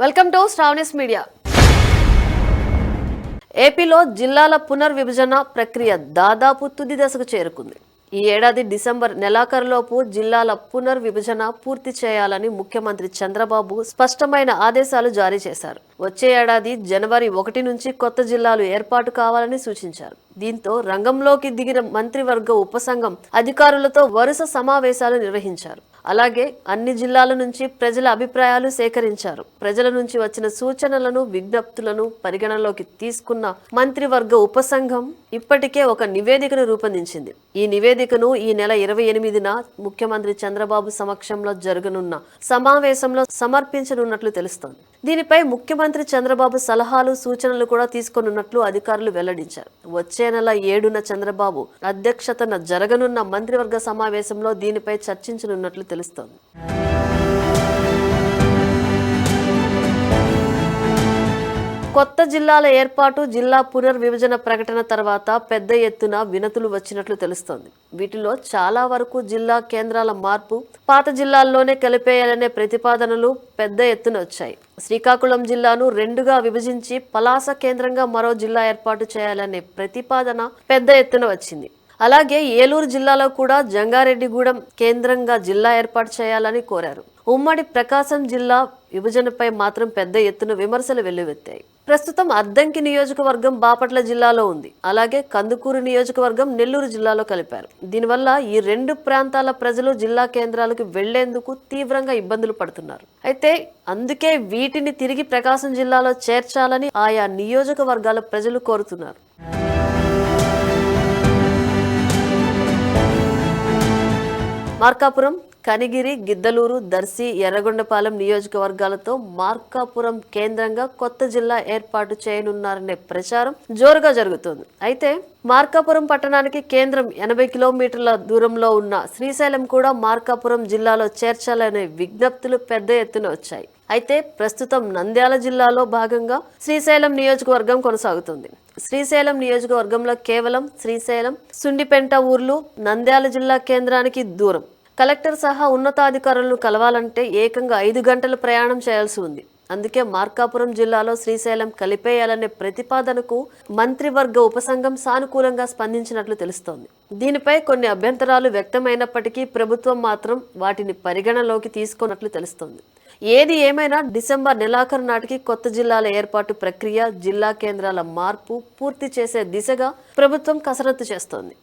Welcome to Sravani's media. ఏపీలో జిల్లాల పునర్విభజన ప్రక్రియ దాదాపు తుది దశకు చేరుకుంది. ఈ ఏడాది డిసెంబర్ నెలాఖరులోపు జిల్లాల పునర్విభజన పూర్తి చేయాలని ముఖ్యమంత్రి చంద్రబాబు స్పష్టమైన ఆదేశాలు జారీ చేశారు. వచ్చే ఏడాది జనవరి 1 నుంచి కొత్త జిల్లాలు ఏర్పాటు కావాలని సూచించారు. దీంతో రంగంలోకి దిగిన మంత్రివర్గ ఉపసంఘం అధికారులతో వరుస సమావేశాలు నిర్వహించారు. అలాగే అన్ని జిల్లాల నుంచి ప్రజల అభిప్రాయాలు సేకరించారు. ప్రజల నుంచి వచ్చిన సూచనలను, విజ్ఞప్తులను పరిగణలోకి తీసుకున్న మంత్రివర్గ ఉపసంఘం ఇప్పటికే ఒక నివేదికను రూపొందించింది. ఈ నివేదికను ఈ నెల 28న ముఖ్యమంత్రి చంద్రబాబు సమక్షంలో జరగనున్న సమావేశంలో సమర్పించనున్నట్లు తెలుస్తోంది. దీనిపై ముఖ్యమంత్రి చంద్రబాబు సలహాలు, సూచనలు కూడా తీసుకోనున్నట్లు అధికారులు వెల్లడించారు. వచ్చే నెల 7న చంద్రబాబు అధ్యక్షతన జరగనున్న మంత్రివర్గ సమావేశంలో దీనిపై చర్చించనున్నట్లు తెలుస్తోంది. కొత్త జిల్లాల ఏర్పాటు, జిల్లా పునర్విభజన ప్రకటన తర్వాత పెద్ద ఎత్తున వినతులు వచ్చినట్లు తెలుస్తోంది. వీటిలో చాలా వరకు జిల్లా కేంద్రాల మార్పు, పాత జిల్లాల్లోనే కలిపేయాలనే ప్రతిపాదనలు పెద్ద ఎత్తున వచ్చాయి. శ్రీకాకుళం జిల్లాను 2గా విభజించి పలాస కేంద్రంగా మరో జిల్లా ఏర్పాటు చేయాలనే ప్రతిపాదన పెద్ద ఎత్తున వచ్చింది. అలాగే ఏలూరు జిల్లాలో కూడా జంగారెడ్డిగూడెం కేంద్రంగా జిల్లా ఏర్పాటు చేయాలని కోరారు. ఉమ్మడి ప్రకాశం జిల్లా విభజనపై మాత్రం పెద్ద ఎత్తున విమర్శలు వెల్లువెత్తాయి. ప్రస్తుతం అద్దంకి నియోజకవర్గం బాపట్ల జిల్లాలో ఉంది. అలాగే కందుకూరు నియోజకవర్గం నెల్లూరు జిల్లాలో కలిపారు. దీనివల్ల ఈ 2 ప్రాంతాల ప్రజలు జిల్లా కేంద్రాలకు వెళ్లేందుకు తీవ్రంగా ఇబ్బందులు పడుతున్నారు. అయితే అందుకే వీటిని తిరిగి ప్రకాశం జిల్లాలో చేర్చాలని ఆయా నియోజకవర్గాల ప్రజలు కోరుతున్నారు. మార్కాపురం, కనిగిరి, గిద్దలూరు, దర్శి, ఎర్రగొండపాలెం నియోజకవర్గాలతో మార్కాపురం కేంద్రంగా కొత్త జిల్లా ఏర్పాటు చేయనున్నారనే ప్రచారం జోరుగా జరుగుతోంది. అయితే మార్కాపురం పట్టణానికి కేంద్రం 80 కిలోమీటర్ల దూరంలో ఉన్న శ్రీశైలం కూడా మార్కాపురం జిల్లాలో చేర్చాలనే విజ్ఞప్తులు పెద్ద ఎత్తున వచ్చాయి. అయితే ప్రస్తుతం నంద్యాల జిల్లాలో భాగంగా శ్రీశైలం నియోజకవర్గం కొనసాగుతుంది. శ్రీశైలం నియోజకవర్గంలో కేవలం శ్రీశైలం, సుండిపెంట ఊర్లు నంద్యాల జిల్లా కేంద్రానికి దూరం. కలెక్టర్ సహా ఉన్నతాధికారులను కలవాలంటే ఏకంగా 5 గంటల ప్రయాణం చేయాల్సి ఉంది. అందుకే మార్కాపురం జిల్లాలో శ్రీశైలం కలిపేయాలనే ప్రతిపాదనకు మంత్రివర్గ ఉపసంఘం సానుకూలంగా స్పందించినట్లు తెలుస్తోంది. దీనిపై కొన్ని అభ్యంతరాలు వ్యక్తమైనప్పటికీ ప్రభుత్వం మాత్రం వాటిని పరిగణలోకి తీసుకున్నట్లు తెలుస్తోంది. ఏది ఏమైనా డిసెంబర్ నెలాఖరు నాటికి కొత్త జిల్లాల ఏర్పాటు ప్రక్రియ, జిల్లా కేంద్రాల మార్పు పూర్తి చేసే దిశగా ప్రభుత్వం కసరత్తు చేస్తోంది.